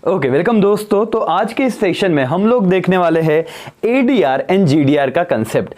Okay welcome दोस्तों। तो आज के इस सेशन में हम लोग देखने वाले हैं एडीआर एंड जीडीआर का कंसेप्ट।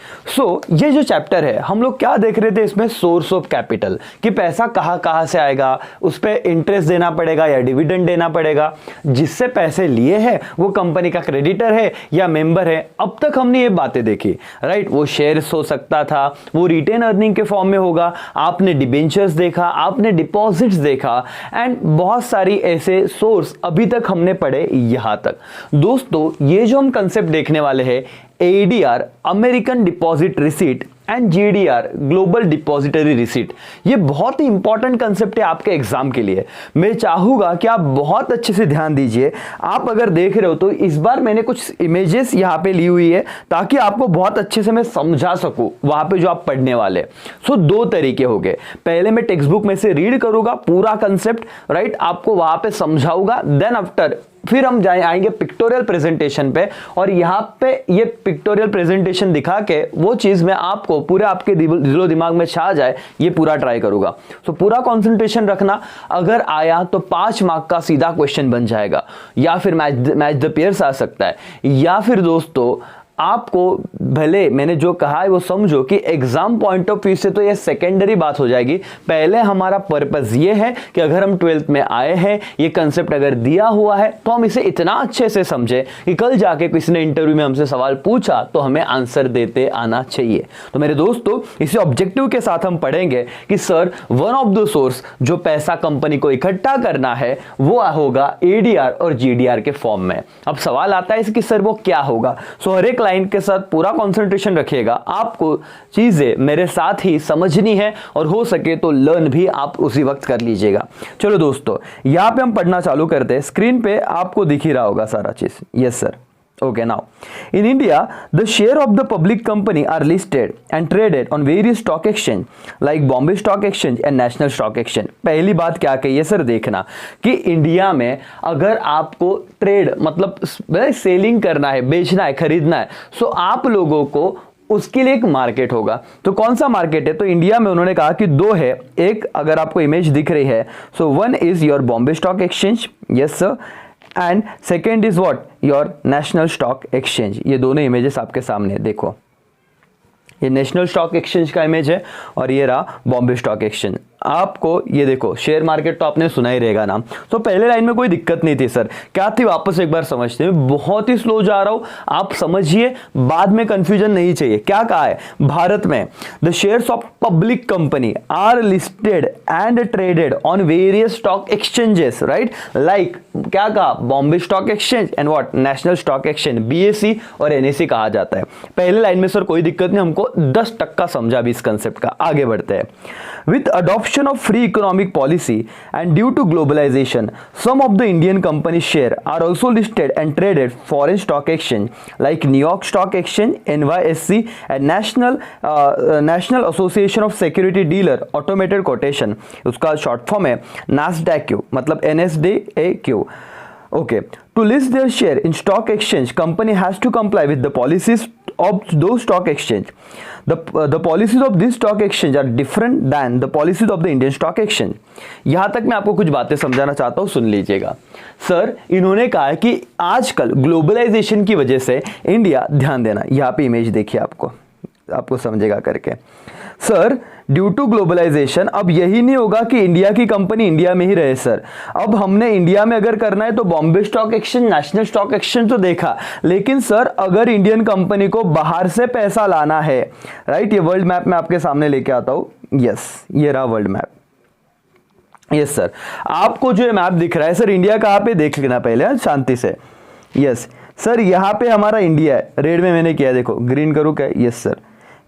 ये जो चैप्टर है हम लोग क्या देख रहे थे, इसमें सोर्स ऑफ कैपिटल कि पैसा कहाँ से आएगा, उस पर इंटरेस्ट देना पड़ेगा या डिविडेंड देना पड़ेगा, जिससे पैसे लिए हैं वो कंपनी का क्रेडिटर है या मेंबर है। अब तक हमने ये बातें देखी, राइट। वो शेयर्स हो सकता था, वो रिटेन अर्निंग के फॉर्म में होगा, आपने डिबेंचर्स देखा, आपने डिपॉजिट्स देखा एंड बहुत सारी ऐसे सोर्स अभी तक हमने पढ़े यहां तक। दोस्तों ये जो हम कंसेप्ट देखने वाले हैं, ADR American deposit receipt and GDR global depository receipt, ये बहुत ही इंपॉर्टेंट कंसेप्ट है आपके एग्जाम के लिए। मैं चाहूंगा कि आप बहुत अच्छे से ध्यान दीजिए। आप अगर देख रहे हो तो इस बार मैंने कुछ इमेजेस यहां पे ली हुई है ताकि आपको बहुत अच्छे से मैं समझा सकूं वहां पे जो आप पढ़ने वाले। दो तरीके हो गए, पहले मैं टेक्स्ट बुक में से रीड करूंगा पूरा कंसेप्ट, राइट, आपको वहां पे समझाऊंगा, देन आफ्टर फिर हम आएंगे पिक्टोरियल प्रेजेंटेशन पे और यहां पे ये पिक्टोरियल प्रेजेंटेशन दिखा के वो चीज मैं आपको पूरे आपके दिलो दिमाग में छा जाए ये पूरा ट्राई करूंगा। पूरा कंसंट्रेशन रखना। अगर आया तो 5 मार्क का सीधा क्वेश्चन बन जाएगा, या फिर मैच द पेयर्स आ सकता है, या फिर दोस्तों आपको भले मैंने जो कहा है वो समझो कि एग्जाम पॉइंट ऑफ व्यू से तो ये सेकेंडरी बात हो जाएगी। पहले हमारा पर्पस ये है कि अगर हम 12th में आए हैं, ये कंसेप्ट अगर दिया हुआ है तो हम इसे इतना अच्छे से समझे कि कल जाके किसी ने इंटरव्यू में हमसे सवाल पूछा तो हमें आंसर देते आना चाहिए। तो मेरे दोस्तों इसी ऑब्जेक्टिव के साथ हम पढ़ेंगे कि sir one of the source जो पैसा कंपनी को इकट्ठा करना है वो होगा एडीआर और जीडीआर के फॉर्म में। अब सवाल आता है कि सर वो क्या होगा। हर एक लाइन के साथ पूरा कंसंट्रेशन रखिएगा, आपको चीजें मेरे साथ ही समझनी है और हो सके तो लर्न भी आप उसी वक्त कर लीजिएगा। चलो दोस्तों यहां पे हम पढ़ना चालू करते हैं। स्क्रीन पे आपको दिख ही रहा होगा सारा चीज। Yes sir. Okay, now in India the share of the public company are listed and traded on various stock exchange like Bombay Stock Exchange and National Stock Exchange। पहली बात क्या कही है सर, देखना कि इंडिया में अगर आपको ट्रेड मतलब सेलिंग करना है, बेचना है, खरीदना है, सो आप लोगों को उसके लिए एक मार्केट होगा। तो कौन सा मार्केट है? तो इंडिया में उन्होंने कहा कि 2 है। एक अगर आपको इमेज दिख रही है, so one is your Bombay stock exchange, yes sir, and second is what, your national stock exchange. ये दोनों इमेजेस आपके सामने देखो, ये नेशनल स्टॉक एक्सचेंज का इमेज है और ये रहा बॉम्बे स्टॉक एक्सचेंज। आपको ये देखो शेयर मार्केट तो आपने सुना ही रहेगा नाम। तो पहले लाइन में कोई दिक्कत नहीं थी सर, क्या थी वापस एक बार समझते हैं। बहुत ही स्लो जा रहा हूं, आप समझिए, बाद में कंफ्यूजन नहीं चाहिए। क्या कहा है, भारत में the shares of public company are listed and traded on various stock exchanges, right, like क्या कहा, Bombay stock exchange and what, national stock exchange, BSE और एनएसई कहा जाता है। पहले लाइन में सर कोई दिक्कत नहीं, हमको 10% समझा भी इस कंसेप्ट का। आगे बढ़ते हैं। With adoption of free economic policy and due to globalization, some of the Indian companies share are also listed and traded foreign stock exchange like New York Stock Exchange, NYSE and National Association of Security Dealer Automated Quotation, उसका short form है NASDAQ, मतलब NSDAQ। Okay, to list their share in stock exchange, company has to comply with the policies of those stock exchange. The policies of this stock exchange are different than the policies of the Indian stock exchange. यहां तक मैं आपको कुछ बातें समझाना चाहता हूं, सुन लीजिएगा। सर इन्होंने कहा है कि आजकल ग्लोबलाइजेशन की वजह से इंडिया, ध्यान देना, यहां पे इमेज देखिए, आपको समझेगा करके। सर ड्यू टू ग्लोबलाइजेशन, अब यही नहीं होगा कि इंडिया की कंपनी इंडिया में ही रहे सर। अब हमने इंडिया में अगर करना है तो Bombay stock exchange, national stock exchange तो देखा, लेकिन सर अगर इंडियन कंपनी को बाहर से पैसा लाना है, राइट, ये वर्ल्ड मैप में आपके सामने लेके आता हूं। यस, ये रहा वर्ल्ड मैप। यस सर, आपको जो मैप दिख रहा है सर, इंडिया कहां पे देख लेना पहले शांति से। यस सर, यहां पे हमारा इंडिया है, रेड में मैंने किया, देखो ग्रीन करूं क्या? यस सर,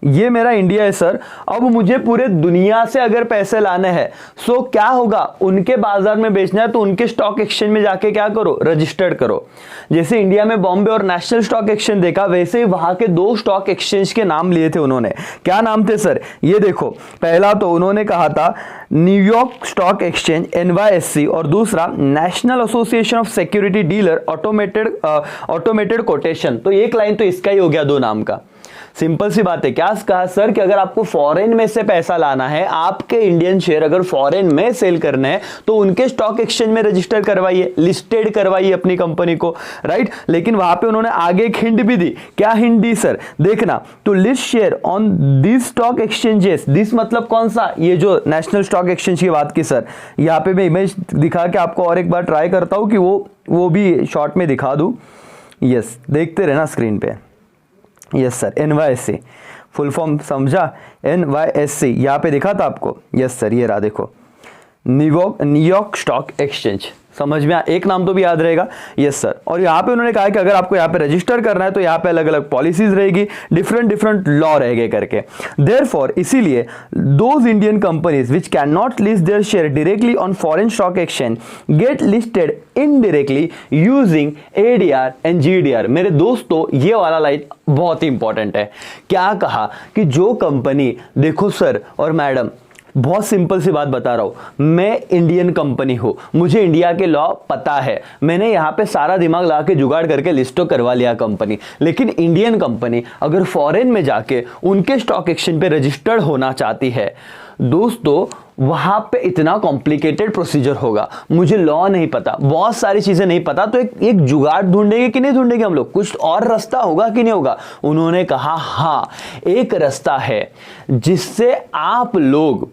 ये मेरा इंडिया है सर। अब मुझे पूरे दुनिया से अगर पैसे लाने हैं, सो क्या होगा, उनके बाजार में बेचना है तो उनके स्टॉक एक्सचेंज में जाके क्या करो, रजिस्टर्ड करो। जैसे इंडिया में बॉम्बे और नेशनल स्टॉक एक्सचेंज देखा, वैसे ही वहां के 2 स्टॉक एक्सचेंज के नाम लिए थे उन्होंने। क्या नाम थे सर? ये देखो, पहला तो उन्होंने कहा था न्यूयॉर्क स्टॉक एक्सचेंज NYSE और दूसरा national association of security dealer automated quotation. तो एक लाइन तो इसका ही हो गया 2 नाम का। सिंपल सी बात है। क्या कहा सर कि अगर आपको फॉरेन में से पैसा लाना है, आपके इंडियन शेयर अगर फॉरेन में सेल करने हैं तो उनके स्टॉक एक्सचेंज में रजिस्टर करवाइए, लिस्टेड करवाइए अपनी कंपनी को, राइट। लेकिन वहां पे उन्होंने आगे एक हिंट भी दी। क्या हिंट दी सर? देखना, to list share on this stock exchanges, this मतलब कौन सा? ये जो नेशनल स्टॉक एक्सचेंज की बात की सर। यहाँ पे मैं इमेज दिखा के आपको और एक बार ट्राई करता हूं कि वो भी शॉर्ट में दिखा दूं। यस, देखते रहना स्क्रीन पे। Yes sir, NYSE full form समझा? NYSE यहाँ पे दिखा था आपको। यस सर, ये रहा देखो, न्यूयॉर्क स्टॉक एक्सचेंज। समझ में एक नाम तो भी याद रहेगा। Yes sir. और यहाँ पे उन्होंने कहा कि अगर आपको यहाँ पे रजिस्टर करना है तो यहाँ पे अलग अलग पॉलिसीज रहेगी, डिफरेंट लॉ रहेंगे करके। देयरफॉर इसीलिए those Indian companies which can not list their share directly on foreign stock exchange get listed indirectly using ADR and GDR। मेरे दोस्तों, ये वाला लाइन बहुत ही इंपॉर्टेंट है। क्या कहा कि जो कंपनी, देखो सर और मैडम, बहुत सिंपल सी बात बता रहा हूं, मैं इंडियन कंपनी हूं, मुझे इंडिया के लॉ पता है, मैंने यहां पे सारा दिमाग लगा के जुगाड़ करके लिस्ट करवा लिया कंपनी। लेकिन इंडियन कंपनी अगर फॉरेन में जाके उनके स्टॉक एक्सचेंज पे रजिस्टर्ड होना चाहती है, दोस्तों वहां पे इतना कॉम्प्लिकेटेड प्रोसीजर होगा, मुझे लॉ नहीं पता, बहुत सारी चीजें नहीं पता, तो एक जुगाड़ ढूंढेंगे कि नहीं ढूंढेंगे हम लोग? कुछ और रास्ता होगा कि नहीं होगा? उन्होंने कहा हाँ, एक रास्ता है जिससे आप लोग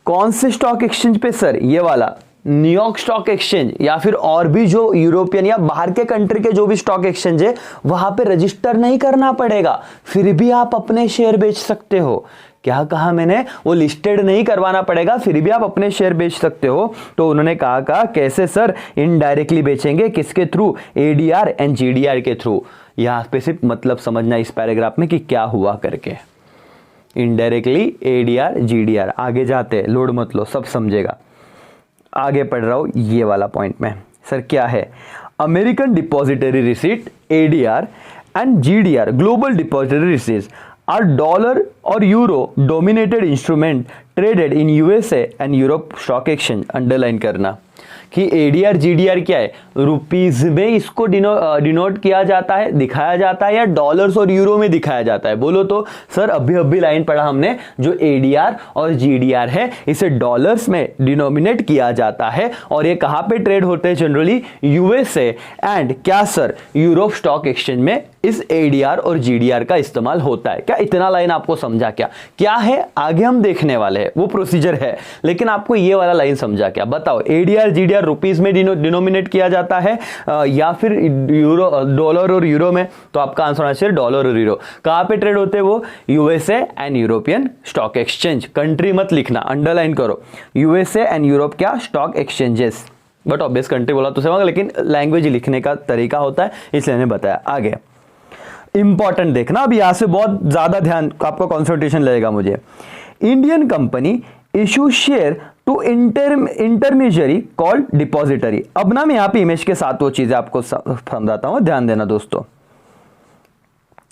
कौन से स्टॉक एक्सचेंज पे सर? ये वाला न्यूयॉर्क स्टॉक एक्सचेंज, या फिर और भी जो यूरोपियन या बाहर के कंट्री के जो भी स्टॉक एक्सचेंज है वहां पे रजिस्टर नहीं करना पड़ेगा, फिर भी आप अपने शेयर बेच सकते हो। क्या कहा मैंने? वो लिस्टेड नहीं करवाना पड़ेगा, फिर भी आप अपने शेयर बेच सकते हो। तो उन्होंने कहा कैसे सर? इनडायरेक्टली बेचेंगे, किसके थ्रू? ADR एंड GDR के थ्रू। यहां पे सिर्फ मतलब समझना इस पैराग्राफ में कि क्या हुआ करके। इनडायरेक्टली ADR GDR, आगे जाते हैं, लोड मत लो, सब समझेगा। आगे पढ़ रहा हूं ये वाला पॉइंट में। सर क्या है? American depository receipt ADR and GDR, global depository receipts, are dollar और euro dominated instrument traded in USA and Europe stock exchange. Underline करना कि ADR GDR क्या है? रुपीज में इसको डिनोट किया जाता है, दिखाया जाता है, या डॉलर्स और यूरो में दिखाया जाता है? बोलो तो सर। अभी लाइन पढ़ा हमने, जो ADR और GDR है इसे डॉलर्स में डिनोमिनेट किया जाता है, और ये कहां पे ट्रेड होते हैं? जनरली USA एंड क्या सर? यूरोप स्टॉक एक्सचेंज में इस ADR और GDR का इस्तेमाल होता है। क्या इतना लाइन आपको समझा? क्या है आगे हम देखने वाले हैं, वो प्रोसीजर है, लेकिन आपको ये वाला लाइन समझा क्या? बताओ। ADR GDR रुपीज में डिनोमिनेट किया जाता है या फिर यूरो, डॉलर और यूरो में? तो आपका आंसर होना चाहिए डॉलर और यूरो। कहां पे ट्रेड होते हैं वो? USA and European stock exchange. Country मत लिखना, अंडरलाइन करो। USA एंड यूरोप क्या stock exchanges, but obvious country बोला तो समझ, लेकिन लैंग्वेज लिखने का तरीका होता है, इसलिए मैंने बताया। आगे इंपॉर्टेंट देखना, अब यहां से बहुत ज्यादा ध्यान आपका कॉन्सेंट्रेशन लगेगा मुझे। Indian company issue share to intermediary called depository. अब ना मैं यहां पे इमेज के साथ वो चीजें आपको समझाता हूं, ध्यान देना दोस्तों।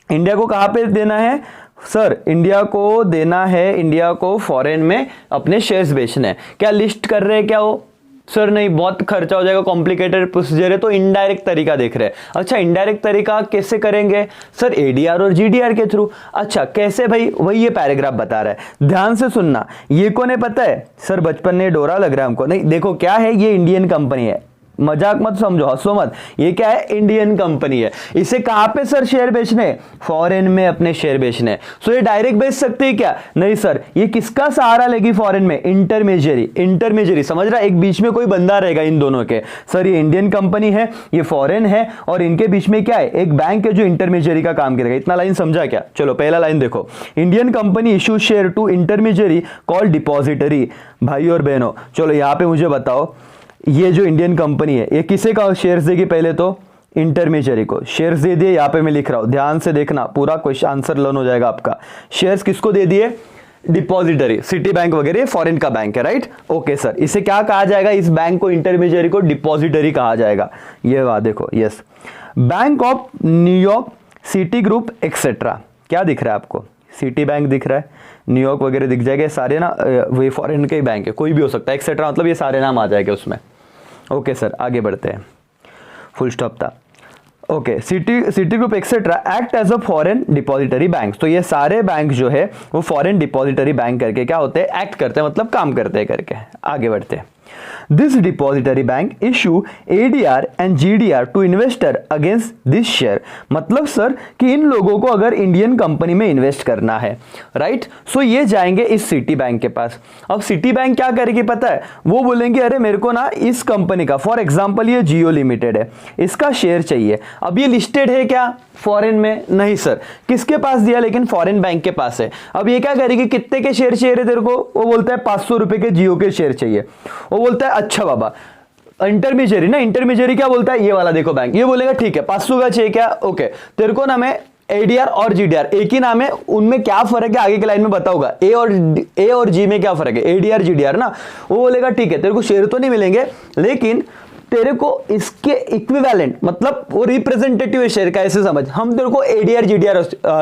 इंडिया को कहां पे देना है सर? इंडिया को देना है, इंडिया को फॉरेन में अपने शेयर्स बेचने हैं। क्या लिस्ट कर रहे हैं क्या वो? सर नहीं, बहुत खर्चा हो जाएगा, कॉम्प्लिकेटेड प्रोसीजर है, तो इनडायरेक्ट तरीका देख रहे हैं। अच्छा, इनडायरेक्ट तरीका कैसे करेंगे सर? ADR और GDR के थ्रू। अच्छा कैसे भाई? वही ये पैराग्राफ बता रहा है, ध्यान से सुनना। ये कौन है पता है सर? बचपन में डोरा लग रहा है हमको। नहीं, देखो क्या है, ये इंडियन कंपनी है, मजाक मत समझो, हंसो मत। ये क्या है? इंडियन कंपनी है। इसे कहां पे सर शेयर बेचने? फॉरेन में अपने शेयर बेचने। सो ये डायरेक्ट बेच सकते हैं क्या? नहीं सर, ये किसका सहारा लेगी फॉरेन में? इंटरमीडियरी, समझ रहा? एक बीच में कोई बंदा रहेगा इन दोनों के। सर ये इंडियन कंपनी है, ये फॉरेन है, और इनके बीच में क्या है? एक बैंक है जो इंटरमीडियरी का काम करेगा। इतना लाइन समझा क्या? चलो पहला लाइन देखो। Indian company issue share to intermediary called depository. भाई और बहनों, चलो यहां पे मुझे बताओ, ये जो इंडियन कंपनी है ये किसे का शेयर्स देगी? पहले तो इंटरमीडियरी को शेयर्स दे दिए। यहां पे मैं लिख रहा हूं, ध्यान से देखना, पूरा क्वेश्चन आंसर लर्न हो जाएगा आपका। शेयर्स किसको दे दिए? डिपॉजिटरी, सिटी बैंक वगैरह फॉरेन का बैंक है, राइट? ओके सर, इसे क्या कहा जाएगा? इस बैंक को, इंटरमीडियरी को डिपॉजिटरी कहा जाएगा। ये बात देखो, yes. Bank of New York, city group etcetera. क्या दिख रहा है आपको? सिटी बैंक दिख रहा है, न्यूयॉर्क वगैरह दिख जाएगा, सारे ना वही फॉरेन के ही बैंक है, कोई भी हो सकता है, एक्सेट्रा मतलब ये सारे नाम आ जाएंगे उसमें। ओके सर, आगे बढ़ते हैं, फुल स्टॉप था। Okay, Citigroup etcetera act as a foreign depository bank. तो ये सारे बैंक जो है वो फॉरेन डिपॉजिटरी बैंक करके क्या होते हैं, एक्ट करते हैं, मतलब काम करते हैं करके। आगे बढ़ते हैं। This depository bank issue ADR and GDR to investor against this share. मतलब सर कि इन लोगों को अगर इंडियन कंपनी में इन्वेस्ट करना है, राइट, सो ये जाएंगे इस सिटी बैंक के पास। अब सिटी बैंक क्या करेगी पता है, वो बोलेंगे अरे मेरे को ना इस कंपनी का, फॉर एग्जांपल ये जियो लिमिटेड है, इसका शेयर चाहिए। अब ये लिस्टेड है क्या फॉरेन में? नहीं सर। किसके पास दिया? लेकिन फॉरेन बैंक के पास है। अब ये क्या करेगी, कितने के शेयर चाहिए तेरे को? वो बोलता है 500 रुपए के जियो के शेयर चाहिए। वो बोलता है अच्छा बाबा, इंटरमीडियरी ना, इंटरमीडियरी क्या बोलता है, ये वाला देखो बैंक, ये बोलेगा ठीक है 500 का चाहिए क्या, ओके, तेरे को ना मैं एडीआर और जीडीआर एक ही नाम है, उनमें क्या फर्क है आगे की लाइन में बताऊंगा, ए और जी में क्या फर्क है, एडीआर जीडीआर ना। वो बोलेगा ठीक है, तेरे को शेयर तो नहीं मिलेंगे लेकिन तेरे को इसके इक्विवेलेंट, मतलब वो रिप्रेजेंटेटिव शेयर का, ऐसे समझ, हम तेरे को एडीआर जीडीआर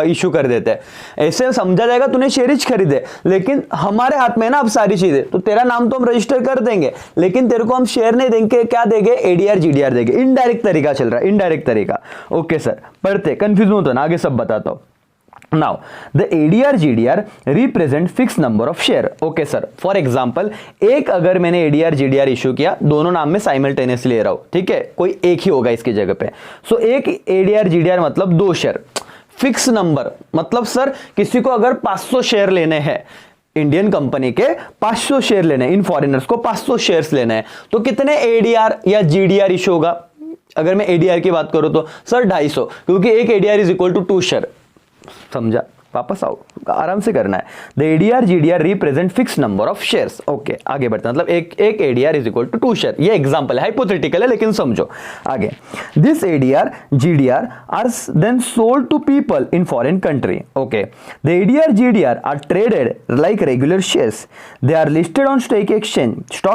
इशू कर देते हैं। ऐसे समझा जाएगा तूने शेयर ही खरीदे, लेकिन हमारे हाथ में है ना अब सारी चीजें, तो तेरा नाम तो हम रजिस्टर कर देंगे लेकिन तेरे को हम शेयर नहीं देंगे, क्या देंगे, एडीआर जीडीआर देंगे। इनडायरेक्ट तरीका चल रहा है, इनडायरेक्ट तरीका। ओके सर, पढ़ते, कंफ्यूज मत होना, आगे सब बताता हूं। Now, the ADR GDR represent fixed number of share. Okay sir. For example, एक अगर मैंने ADR GDR इशू किया, दोनों नाम में साइमल्टेनियसली ले रहा हूं, ठीक है, कोई एक ही होगा इसकी जगह पे। सो एक ADR GDR मतलब 2 शेयर, फिक्स नंबर मतलब सर किसी को अगर 500 शेयर लेने हैं, इंडियन कंपनी के 500 शेयर लेने, इन फॉरेनर्स को 500 शेयर्स लेने हैं, तो कितने ADR या GDR इशू होगा? अगर मैं ADR की बात करूं तो सर 250, क्योंकि एक ADR is equal to 2 share. समझा? वापस आओ, आराम से करना है। The ADR GDR represent fix number of shares. Okay, आगे बढ़ते हैं, मतलब एक ADR is equal to 2 share. ये एग्जांपल है, हाइपोथेटिकल है, लेकिन समझो आगे। This ADR GDR are then sold to people in foreign country. Okay, the ADR GDR are traded like regular shares, they are listed on stock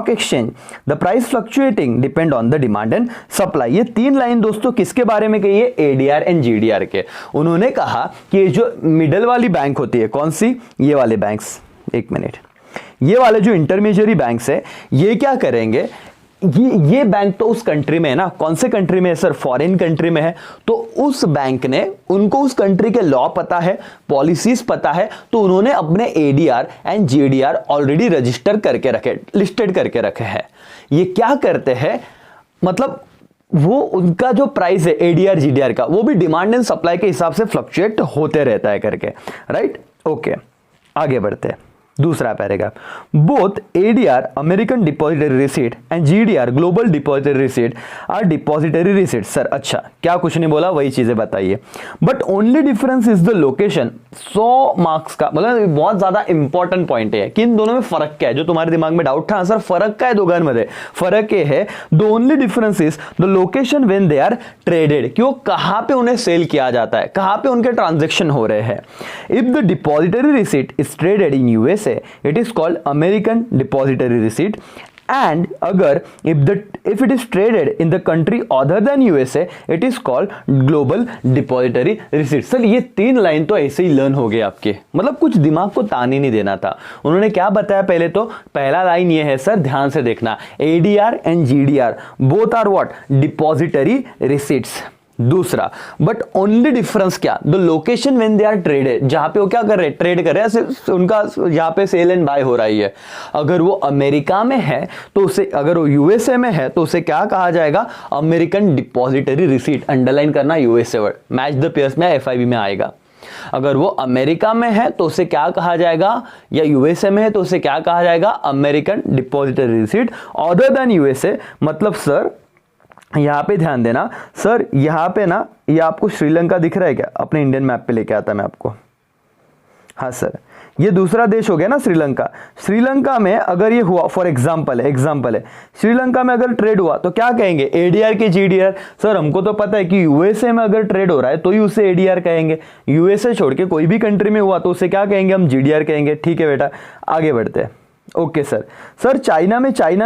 exchange, the price fluctuating depend on the demand and supply. ये 3 line दोस्तों किसके बारे में कही है? ADR and GDR के। उन्होंने कहा कि जो मिडल वाली बैंक होती है, कौन सी? ये वाले बैंक्स, एक मिनट, ये वाले जो इंटरमीडियरी बैंक्स है, ये क्या करेंगे, ये बैंक तो उस कंट्री में है ना, कौन से कंट्री में है सर? फॉरेन कंट्री में है। तो उस बैंक ने, उनको उस कंट्री के लॉ पता है, पॉलिसीज पता है, तो उन्होंने अपने ADR and GDR already register करके रखे, लिस्टेड करके रखे हैं। ये क्या करते हैं, मतलब वो उनका जो प्राइस है एडीआर जीडीआर का, वो भी डिमांड एंड सप्लाई के हिसाब से फ्लक्चुएट होते रहता है करके, राइट। ओके, आगे बढ़ते हैं। दूसरा paragraph, both ADR American depository receipt and GDR global depository receipt are depository receipt. Sir अच्छा, क्या कुछ नहीं बोला, वही चीजें बताइए। But only difference is the location. 100 marks का, मतलब बहुत ज्यादा इंपॉर्टेंट पॉइंट है कि इन दोनों में फर्क क्या है, जो तुम्हारे दिमाग में डाउट था, सर फर्क क्या है दोघांमध्ये? फर्क ये है, the only difference is the location when they are traded, कि वो कहां पे उन्हें सेल किया जाता है, कहां पे उनके ट्रांजेक्शन हो रहे हैं। If the depository receipt is traded in USA, it is called American depository receipt, and अगर if it is traded in the country other than USA, it is called global depository receipt। Sir ये 3 line तो ऐसे ही learn हो गए आपके, मतलब कुछ दिमाग को तान ही नहीं देना था। उन्होंने क्या बताया पहले, तो पहला लाइन ये है सर, ध्यान से देखना, ADR and GDR both are what? Depository receipts. दूसरा, बट ओनली डिफरेंस क्या? The location when they are traded, जहां पे वो क्या कर रहे हैं, ट्रेड कर रहे हैं, उनका जहां पे सेल एंड बाय हो रही है। अगर वो अमेरिका में है तो उसे, अगर वो यूएसए में है तो उसे क्या कहा जाएगा? American depository receipt. अंडरलाइन करना USA word, match the pairs में एफआईबी में आएगा। अगर वो अमेरिका में है तो उसे क्या कहा जाएगा, या यूएसए में है तो उसे क्या कहा जाएगा? American depository receipt other than USA. मतलब सर यहां पे ध्यान देना सर, यहां पे ना, ये आपको श्रीलंका दिख रहा है क्या? अपने इंडियन मैप पे लेके आता मैं आपको। हाँ सर, ये दूसरा देश हो गया ना श्रीलंका। श्रीलंका में अगर ये हुआ, फॉर एग्जांपल है, श्रीलंका में अगर ट्रेड हुआ तो क्या कहेंगे? एडीआर के जीडीआर। सर हमको तो पता है कि यूएसए में अगर ट्रेड हो रहा है तो ही उसे एडीआर कहेंगे, यूएसए छोड़ के कोई भी कंट्री में हुआ तो उसे क्या कहेंगे? हम जीडीआर कहेंगे। ठीक है बेटा, आगे बढ़ते हैं। ओके सर चाइना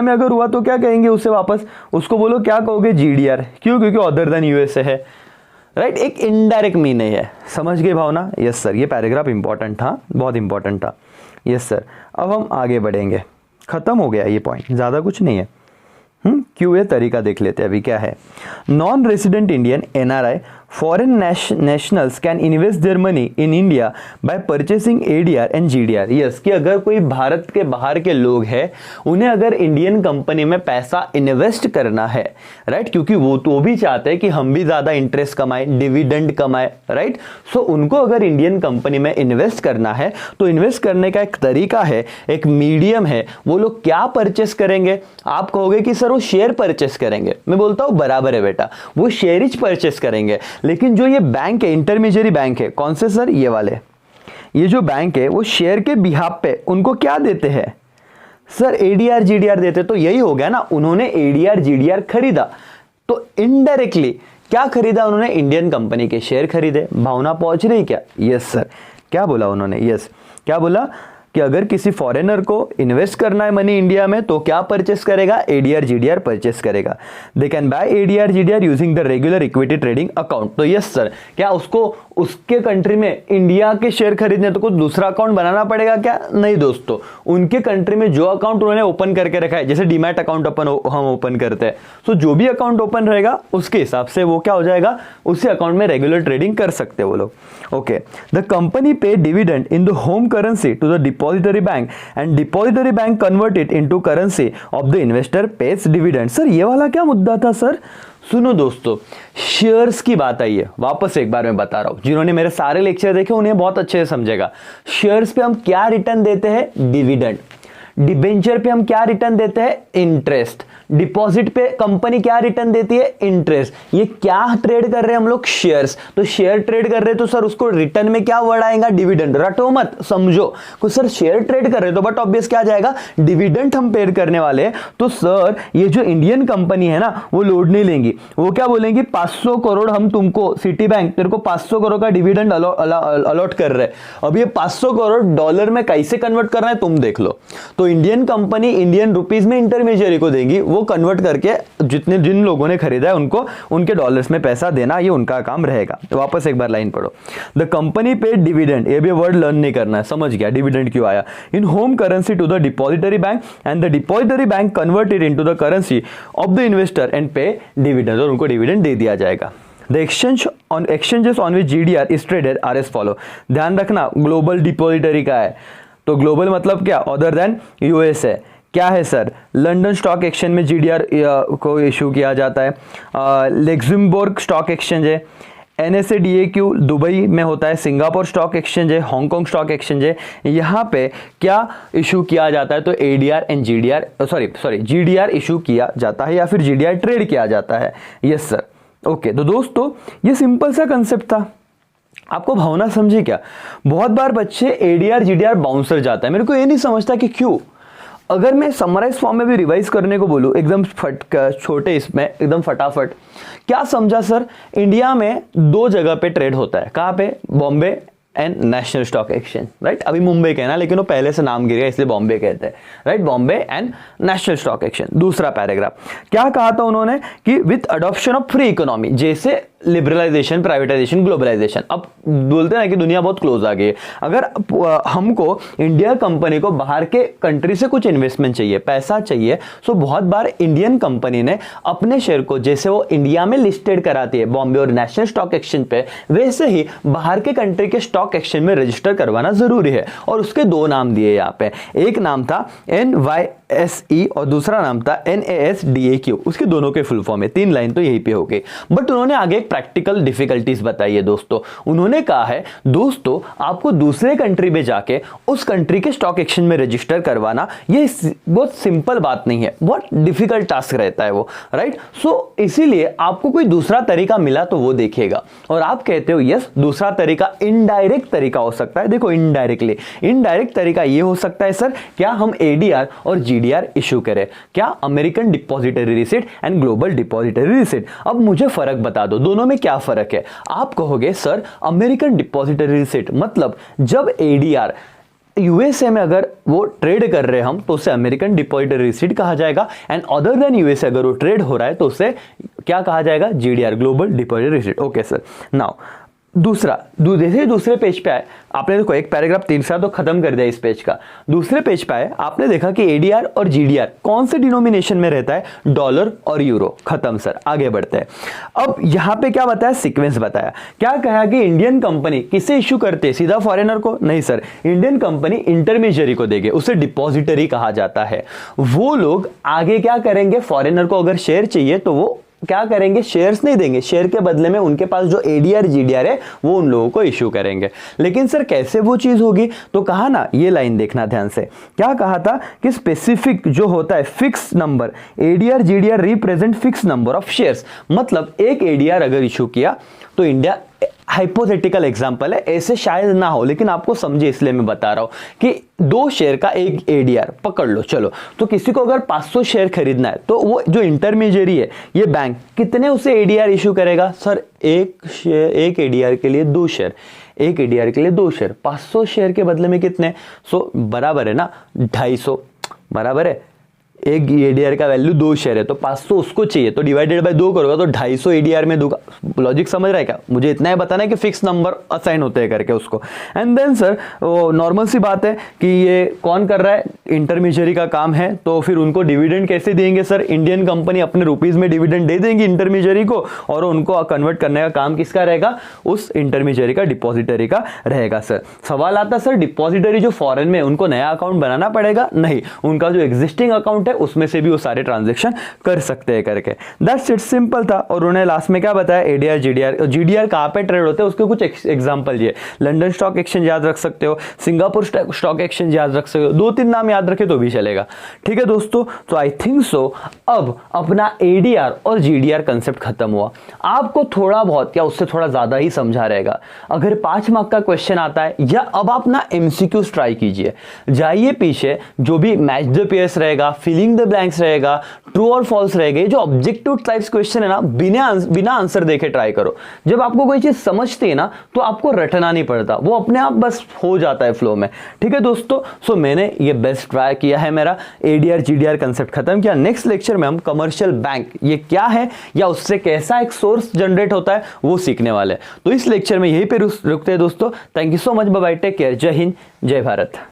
में अगर हुआ तो क्या कहेंगे उसे? वापस उसको बोलो, क्या कहोगे? जीडीआर। क्यों? क्योंकि अदर देन यूएसए है, राइट। एक इनडायरेक्ट मीनिंग है, समझ गए भावना? यस सर, ये पैराग्राफ इंपॉर्टेंट था, बहुत इंपॉर्टेंट था। यस सर, अब हम आगे बढ़ेंगे, खत्म हो गया ये पॉइंट, ज्यादा कुछ नहीं है। क्यों, ये तरीका देख लेते हैं अभी क्या है। Non resident Indian NRI foreign nationals can invest their money in India by purchasing ADR and GDR। Yes, कि अगर कोई भारत के बाहर के लोग हैं, उन्हें अगर इंडियन कंपनी में पैसा इन्वेस्ट करना है, राइट, क्योंकि वो तो भी चाहते हैं कि हम भी ज्यादा इंटरेस्ट कमाएं, डिविडेंड कमाएं, राइट। सो उनको अगर इंडियन कंपनी में इन्वेस्ट करना है तो इन्वेस्ट करने का एक तरीका है, एक मीडियम है। वो लोग क्या परचेस करेंगे? आप कहोगे कि सर वो शेयर परचेस करेंगे। मैं बोलता हूं बराबर है बेटा, वो शेयर ही परचेस करेंगे। लेकिन जो ये बैंक है, इंटरमीडियरी बैंक है, कौन से सर? ये वाले। ये जो बैंक है वो शेयर के बिहाफ पे उनको क्या देते हैं सर? ADR GDR देते। तो यही हो गया ना, उन्होंने ADR GDR खरीदा तो इनडायरेक्टली क्या खरीदा उन्होंने? इंडियन कंपनी के शेयर खरीदे। भावना पहुंच रही क्या? Yes sir. क्या बोला उन्होंने? यस, क्या बोला कि अगर किसी फॉरेनर को इन्वेस्ट करना है मनी इंडिया में तो क्या परचेस करेगा? ADR GDR परचेस करेगा। They can buy ADR GDR using the regular equity trading account. तो यस सर, क्या उसको उसके कंट्री में इंडिया के शेयर खरीदने तो कुछ दूसरा अकाउंट बनाना पड़ेगा क्या? नहीं दोस्तों, उनके कंट्री में जो अकाउंट उन्होंने ओपन करके रखा है, जैसे डीमैट अकाउंट हम ओपन करते हैं, तो जो भी अकाउंट ओपन रहेगा उसके हिसाब से वो क्या हो जाएगा, उसी अकाउंट में रेगुलर ट्रेडिंग कर सकते हैं वो लोग। Okay, the company pay dividend in the home currency to the depository bank and depository bank convert it into currency of the investor pays dividend. Sir ये वाला क्या मुद्दा था सर? सुनो दोस्तों, शेयर्स की बात आई है, वापस एक बार मैं बता रहा हूं, जिन्होंने मेरे सारे लेक्चर देखे उन्हें बहुत अच्छे से समझेगा। शेयर्स पे हम क्या रिटर्न देते हैं? डिविडेंड। डिबेंचर पे हम क्या रिटर्न देते हैं? इंटरेस्ट। डिपॉजिट पे कंपनी क्या रिटर्न देती है? इंटरेस्ट। ये क्या ट्रेड कर रहे हैं हम लोग? शेयर्स। तो शेयर ट्रेड कर रहे हैं तो सर उसको रिटर्न में क्या वर्ड आएगा? डिविडेंड। रटो मत, समझो। कुछ सर शेयर ट्रेड कर रहे हैं तो बट ऑब्वियस क्या जाएगा? डिविडेंड हम पे करने वाले हैं। तो सर ये जो इंडियन कंपनी है ना, वो लोड नहीं लेंगी। वो क्या बोलेंगी? 500 करोड़ हम तुमको, सिटी बैंक तेरे को 500 करोड़ का डिविडेंड अलॉट कर रहे हैं। अब ये 500 करोड़ डॉलर में कैसे कन्वर्ट करना है तुम देख लो। तो इंडियन कंपनी इंडियन रुपीज में इंटरमीडियरी को देगी, वो कन्वर्ट करके जिन लोगों ने खरीदा है उनको उनके डॉलर्स में पैसा देना, ये उनका काम रहेगा। तो वापस एक बार लाइन पढ़ो। द कंपनी पेड डिविडेंड, ये भी वर्ड लर्न नहीं करना है, समझ गया डिविडेंड क्यों आया, in home currency to the depository bank and the depository bank converted into the currency of the investor and pay dividend, और उनको डिविडेंड दे दिया जाएगा। The exchanges on which GDR is traded are as follow। ध्यान रखना global depository का है, तो global मतलब क्या? अदर देन US है। क्या है सर? लंदन स्टॉक एक्सचेंज में GDR को इशू किया जाता है। लग्जमबर्ग स्टॉक एक्सचेंज है। NSE DAQ दुबई में होता है। सिंगापुर स्टॉक एक्सचेंज है। हांगकांग स्टॉक एक्सचेंज है। यहाँ पे क्या इशू किया जाता है? तो ADR एंड GDR इशू किया जाता है या फिर GDR ट्रेड किया जाता है। Yes sir. ओके, तो दोस्तों ये सिंपल सा कंसेप्ट था, आपको भावना समझे क्या? बहुत बार बच्चे ADR GDR बाउंसर जाता है, मेरे को ये नहीं समझता कि क्यों। अगर मैं समराइज फॉर्म में भी रिवाइज करने को बोलूं एकदम छोटे इसमें एकदम फटाफट, क्या समझा सर? इंडिया में 2 जगह पे ट्रेड होता है। कहां पे? Bombay and national stock exchange, right. अभी मुंबई कहना, लेकिन वो पहले से नाम गिर गया इसलिए बॉम्बे कहते हैं, right. Bombay and national stock exchange. दूसरा पैराग्राफ क्या कहा था उन्होंने कि with adoption of free economy, जैसे लिबरलाइजेशन, प्राइवेटाइजेशन, ग्लोबलाइजेशन। अब बोलते हैं कि दुनिया बहुत क्लोज आ गई है। अगर हमको इंडिया कंपनी को बाहर के कंट्री से कुछ इन्वेस्टमेंट चाहिए, पैसा चाहिए, सो बहुत बार इंडियन कंपनी ने अपने शेयर को, जैसे वो इंडिया में लिस्टेड कराती है बॉम्बे और नेशनल स्टॉक एक्सचेंज पे, वैसे ही बाहर के कंट्री के स्टॉक एक्सचेंज में रजिस्टर करवाना जरूरी है। और उसके 2 नाम दिए यहाँ पे, एक नाम था NYSE और दूसरा नाम था NASDAQ। उसके दोनों के फुल फॉर्म है। 3 लाइन तो यहीं पे हो गई। बट उन्होंने आगे प्रैक्टिकल डिफिकल्टीज बताई है दोस्तों। उन्होंने कहा है दोस्तों आपको दूसरे कंट्री में जाके उस कंट्री के स्टॉक एक्सचेंज में रजिस्टर करवाना, ये बहुत सिंपल बात नहीं है, बहुत डिफिकल्ट टास्क रहता है वो, राइट। सो इसीलिए आपको कोई दूसरा तरीका मिला तो वो देखिएगा। और आप कहते हो यस दूसरा तरीका इनडायरेक्ट तरीका हो सकता है। देखो इनडायरेक्ट तरीका ये हो सकता है सर, क्या हम ADR और GDR इशू करें, क्या American depository receipt and global depository receipt. अब मुझे फर्क बता दो, दोनों में क्या फर्क है? आप कहोगे सर अमेरिकन डिपॉजिटरी रिसीट मतलब जब ADR USA में अगर वो ट्रेड कर रहे हैं हम, तो उसे अमेरिकन डिपॉजिटरी रिसीट कहा जाएगा। एंड अदर देन USA अगर वो ट्रेड हो रहा है तो उसे क्या कहा जाएगा? GDR, global depository receipt. Okay sir, now दूसरे पेज पे आए, आपने देखो एक पैराग्राफ 3 साल तो खत्म कर दिया इस पेज का। दूसरे पेज पे आए, आपने देखा कि एडीआर और जीडीआर कौन से डिनोमिनेशन में रहता है, डॉलर और यूरो। खत्म सर, आगे बढ़ते हैं। अब यहां पे क्या बताया, सीक्वेंस बताया। क्या कहा कि इंडियन कंपनी किसे इश्यू करते हैं, सीधा फॉरेनर को नहीं सर, इंडियन कंपनी इंटरमीडियरी को देगी, उसे डिपॉजिटरी कहा जाता है। वो लोग आगे क्या करेंगे, फॉरेनर को अगर शेयर चाहिए तो वो क्या करेंगे, शेयर्स नहीं देंगे, शेयर के बदले में उनके पास जो एडीआर जीडीआर है वो उन लोगों को इश्यू करेंगे। लेकिन सर कैसे वो चीज होगी, तो कहा ना, ये लाइन देखना ध्यान से, क्या कहा था कि स्पेसिफिक जो होता है fix number, ADR GDR represent fix number of shares. मतलब एक एडीआर अगर इश्यू किया तो इंडिया, हाइपोथेटिकल एग्जांपल है, ऐसे शायद ना हो लेकिन आपको समझे इसलिए मैं बता रहा हूं कि 2 शेयर का एक एडीआर पकड़ लो, चलो तो किसी को अगर 500 शेयर खरीदना है तो वो जो इंटरमीडियरी है ये बैंक कितने उसे एडीआर इश्यू करेगा, सर एक एडीआर के लिए 2 शेयर, एक एडीआर के लिए 2 शेयर, 500 शेयर के बदले में कितने, सो बराबर है ना 250, बराबर है, एक एडीआर का वैल्यू 2 शेयर है तो 500 उसको चाहिए, तो डिवाइडेड बाय 2 करोगे तो 250 एडीआर में दूंगा। लॉजिक समझ रहा है क्या, मुझे इतना ही बताना है कि फिक्स नंबर असाइन होते हैं करके उसको। एंड देन सर वो नॉर्मल सी बात है कि ये कौन कर रहा है, इंटरमीडियरी का काम है, तो फिर उनको डिविडेंड कैसे देंगे सर, इंडियन कंपनी अपने रुपीज में डिविडेंड दे देंगी इंटरमीडियरी को, और उनको कन्वर्ट करने का काम किसका रहेगा, उस इंटरमीडियरी का, डिपॉजिटरी का रहेगा। सर सवाल आता है, सर डिपॉजिटरी जो फॉरेन में उनको नया अकाउंट बनाना पड़ेगा, नहीं, उनका जो एग्जिस्टिंग अकाउंट उसमें से भी वो सारे ट्रांजैक्शन कर सकते हैं करके। दैट्स इट, सिंपल था। और उन्होंने लास्ट में क्या बताया, एडीआर जीडीआर, जीडीआर कहां पे ट्रेड होते हैं उसके कुछ एग्जांपल ये, लंदन स्टॉक एक्सचेंज याद रख सकते हो, सिंगापुर स्टॉक एक्सचेंज याद रख सकते हो, 2-3 नाम याद रखे तो भी चलेगा। ठीक है दोस्तों, तो आई थिंक सो अब अपना एडीआर और जीडीआर कंसेप्ट खत्म हुआ। आपको थोड़ा बहुत या उससे थोड़ा ज्यादा ही समझा रहेगा। अगर 5 मार्क का क्वेश्चन आता है या अब आप ना एमसीक्यूज ट्राई कीजिए, जाइए पीछे जो भी मैच द पेयर्स रहेगा, फिलिंग द ब्लैंक्स रहेगा, ट्रू और फॉल्स रहेगा, जो ऑब्जेक्टिव टाइप्स क्वेश्चन है ना, बिना आंसर देखे ट्राई करो। जब आपको कोई चीज समझती है ना तो आपको रटना नहीं पड़ता, वो अपने आप बस हो जाता है फ्लो में। ठीक है दोस्तों, सो मैंने ये बेस्ट ट्राई किया है, मेरा एडीआर जीडीआर कंसेप्ट खत्म किया। नेक्स्ट लेक्चर में हम कमर्शियल बैंक ये क्या है या उससे कैसा एक सोर्स जनरेट होता है वो सीखने वाले हैं। तो इस लेक्चर में यहीं पे रुकते हैं दोस्तों। Thank you so much, bye bye, take care, जय हिंद, जय भारत।